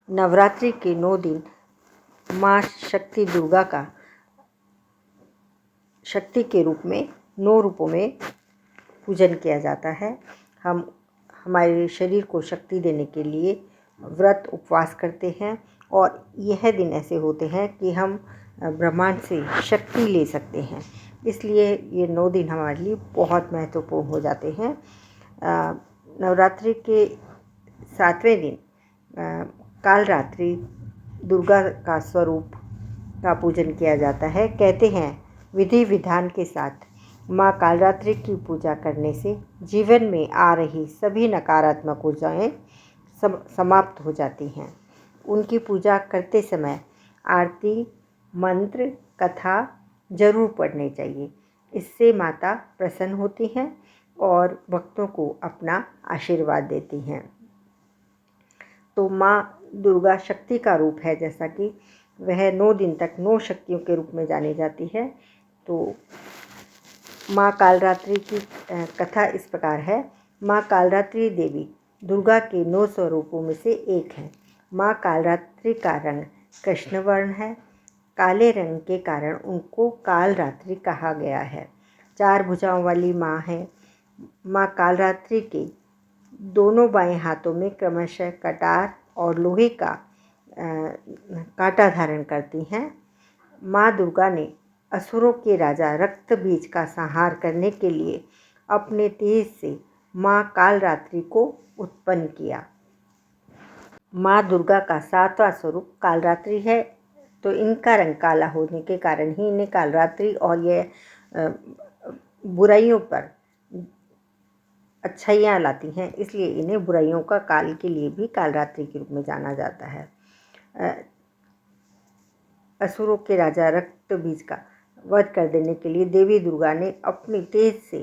नवरात्रि के 9 दिन माँ शक्ति दुर्गा का शक्ति के रूप में 9 रूपों में पूजन किया जाता है। हम हमारे शरीर को शक्ति देने के लिए व्रत उपवास करते हैं और यह दिन ऐसे होते हैं कि हम ब्रह्मांड से शक्ति ले सकते हैं। इसलिए ये 9 दिन हमारे लिए बहुत महत्वपूर्ण हो जाते हैं। नवरात्रि के 7वें दिन काल रात्रि दुर्गा का स्वरूप का पूजन किया जाता है। कहते हैं विधि विधान के साथ माँ कालरात्रि की पूजा करने से जीवन में आ रही सभी नकारात्मक ऊर्जाएं समाप्त हो जाती हैं। उनकी पूजा करते समय आरती, मंत्र, कथा जरूर पढ़नी चाहिए। इससे माता प्रसन्न होती हैं और भक्तों को अपना आशीर्वाद देती हैं। तो माँ दुर्गा शक्ति का रूप है, जैसा कि वह 9 दिन तक 9 शक्तियों के रूप में जानी जाती है। तो माँ कालरात्रि की कथा इस प्रकार है। माँ कालरात्रि देवी दुर्गा के 9 स्वरूपों में से एक है। माँ कालरात्रि का रंग कृष्ण वर्ण है। काले रंग के कारण उनको कालरात्रि कहा गया है। 4 भुजाओं वाली माँ है। माँ कालरात्रि के दोनों बाएं हाथों में क्रमशः कटार और लोहे का कांटा धारण करती हैं। माँ दुर्गा ने असुरों के राजा रक्तबीज का संहार करने के लिए अपने तेज से माँ कालरात्रि को उत्पन्न किया। माँ दुर्गा का 7वां स्वरूप कालरात्रि है। तो इनका रंग काला होने के कारण ही इन्हें कालरात्रि और यह बुराइयों पर अच्छाइयाँ लाती हैं, इसलिए इन्हें बुराइयों का काल के लिए भी कालरात्रि के रूप में जाना जाता है। असुरों के राजा रक्तबीज का वध कर देने के लिए देवी दुर्गा ने अपने तेज से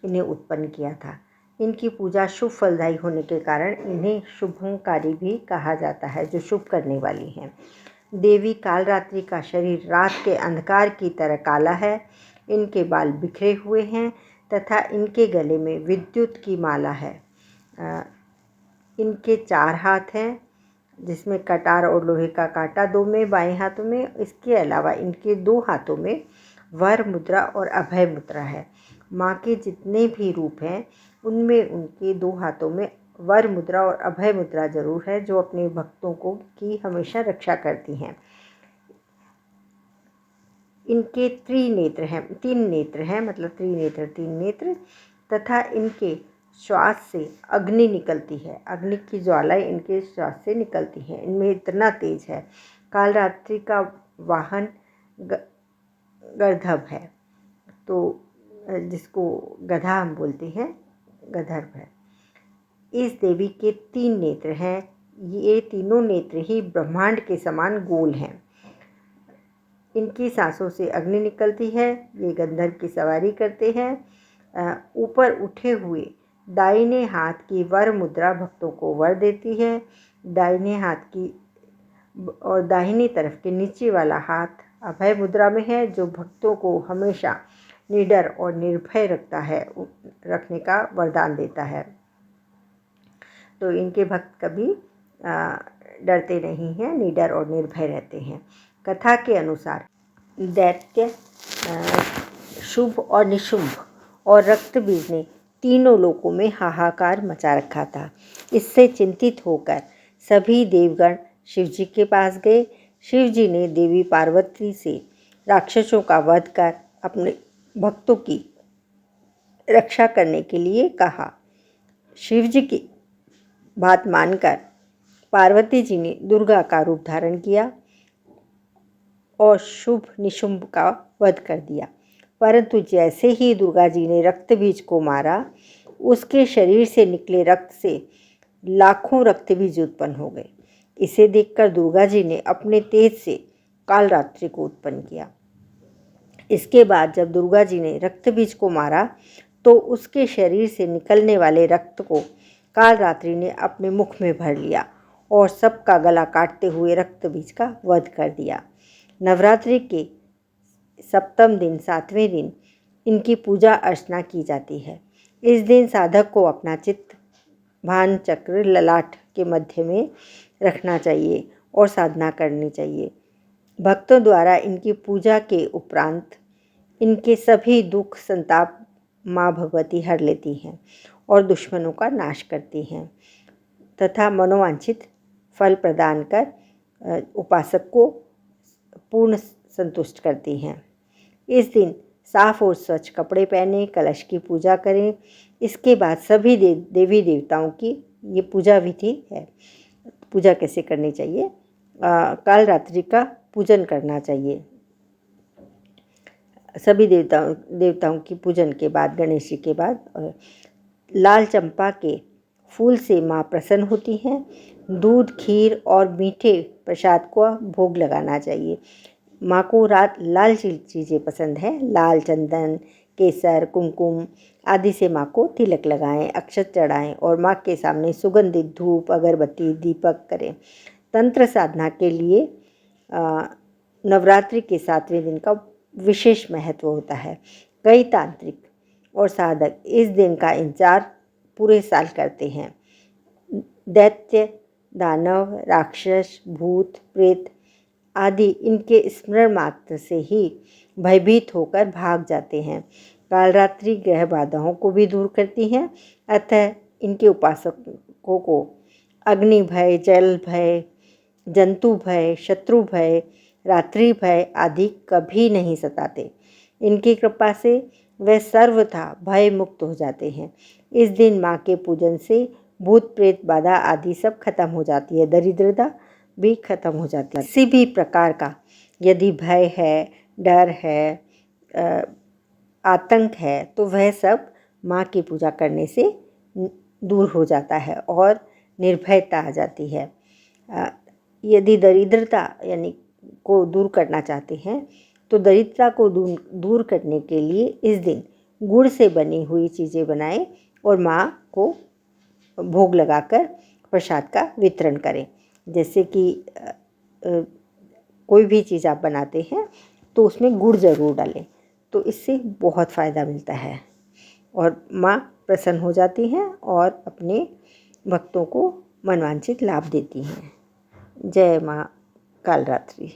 इन्हें उत्पन्न किया था। इनकी पूजा शुभ फलदायी होने के कारण इन्हें शुभंकारी भी कहा जाता है, जो शुभ करने वाली हैं। देवी कालरात्रि का शरीर रात के अंधकार की तरह काला है। इनके बाल बिखरे हुए हैं तथा इनके गले में विद्युत की माला है। इनके 4 हाथ हैं, जिसमें कटार और लोहे का कांटा 2 में बाएं हाथों में। इसके अलावा इनके 2 हाथों में वर मुद्रा और अभय मुद्रा है। माँ के जितने भी रूप हैं उनमें उनके 2 हाथों में वर मुद्रा और अभय मुद्रा जरूर है, जो अपने भक्तों को की हमेशा रक्षा करती हैं। इनके त्रिनेत्र हैं, 3 नेत्र हैं, मतलब त्रिनेत्र 3 नेत्र, तथा इनके श्वास से अग्नि निकलती है। अग्नि की ज्वालाएं इनके श्वास से निकलती हैं। इनमें इतना तेज है। कालरात्रि का वाहन गर्दभ है, तो जिसको गधा हम बोलते हैं, गधर्भ है। इस देवी के 3 नेत्र हैं। ये तीनों नेत्र ही ब्रह्मांड के समान गोल हैं। इनकी सांसों से अग्नि निकलती है। ये गंधर्व की सवारी करते हैं। ऊपर उठे हुए दाहिने हाथ की वर मुद्रा भक्तों को वर देती है। दाहिने हाथ की और दाहिनी तरफ के नीचे वाला हाथ अभय मुद्रा में है, जो भक्तों को हमेशा निडर और निर्भय रखने का वरदान देता है। तो इनके भक्त कभी डरते नहीं हैं, निडर और निर्भय रहते हैं। कथा के अनुसार दैत्य, शुभ और निशुंभ और रक्तबीज ने तीनों लोकों में हाहाकार मचा रखा था। इससे चिंतित होकर सभी देवगण शिवजी के पास गए। शिवजी ने देवी पार्वती से राक्षसों का वध कर अपने भक्तों की रक्षा करने के लिए कहा। शिवजी की बात मानकर पार्वती जी ने दुर्गा का रूप धारण किया और शुभ निशुंभ का वध कर दिया। परंतु जैसे ही दुर्गा जी ने रक्तबीज को मारा, उसके शरीर से निकले रक्त से लाखों रक्तबीज उत्पन्न हो गए। इसे देखकर दुर्गा जी ने अपने तेज से कालरात्रि को उत्पन्न किया। इसके बाद जब दुर्गा जी ने रक्तबीज को मारा, तो उसके शरीर से निकलने वाले रक्त को कालरात्रि ने अपने मुख में भर लिया और सबका गला काटते हुए रक्तबीज का वध कर दिया। नवरात्रि के 7वें दिन 7वें दिन इनकी पूजा अर्चना की जाती है। इस दिन साधक को अपना चित्त भान चक्र ललाट के मध्य में रखना चाहिए और साधना करनी चाहिए। भक्तों द्वारा इनकी पूजा के उपरांत इनके सभी दुख संताप माँ भगवती हर लेती हैं और दुश्मनों का नाश करती हैं तथा मनोवांछित फल प्रदान कर उपासक को पूर्ण संतुष्ट करती हैं। इस दिन साफ और स्वच्छ कपड़े पहने कलश की पूजा करें। इसके बाद सभी देवी देवताओं की ये पूजा विधि है। पूजा कैसे करनी चाहिए? काल रात्रि का पूजन करना चाहिए। सभी देवताओं की पूजन के बाद, गणेश जी के बाद, लाल चंपा के फूल से माँ प्रसन्न होती हैं। दूध, खीर और मीठे प्रसाद को भोग लगाना चाहिए। माँ को लाल चीज़ें पसंद हैं। लाल चंदन, केसर, कुमकुम आदि से माँ को तिलक लगाएं, अक्षत चढ़ाएं और माँ के सामने सुगंधित धूप, अगरबत्ती, दीपक करें। तंत्र साधना के लिए नवरात्रि के 7वें दिन का विशेष महत्व होता है। कई तांत्रिक और साधक इस दिन का इंतजार पूरे साल करते हैं। दैत्य, दानव, राक्षस, भूत, प्रेत आदि इनके स्मरण मात्र से ही भयभीत होकर भाग जाते हैं। कालरात्रि ग्रह बाधाओं को भी दूर करती हैं। अतः इनके उपासकों को अग्नि भय, जल भय, जंतु भय, शत्रु भय, रात्रि भय आदि कभी नहीं सताते। इनकी कृपा से वे सर्वथा भय मुक्त हो जाते हैं। इस दिन माँ के पूजन से भूत प्रेत बाधा आदि सब खत्म हो जाती है। दरिद्रता भी खत्म हो जाती है। किसी भी प्रकार का यदि भय है, डर है, आतंक है तो वह सब माँ की पूजा करने से दूर हो जाता है और निर्भयता आ जाती है। यदि दरिद्रता यानी को दूर करना चाहते हैं तो दरिद्रता को दूर करने के लिए इस दिन गुड़ से बनी हुई चीज़ें बनाएं और माँ को भोग लगाकर प्रसाद का वितरण करें। जैसे कि कोई भी चीज़ आप बनाते हैं तो उसमें गुड़ ज़रूर डालें, तो इससे बहुत फ़ायदा मिलता है और माँ प्रसन्न हो जाती हैं और अपने भक्तों को मनवांछित लाभ देती हैं। जय माँ कालरात्रि।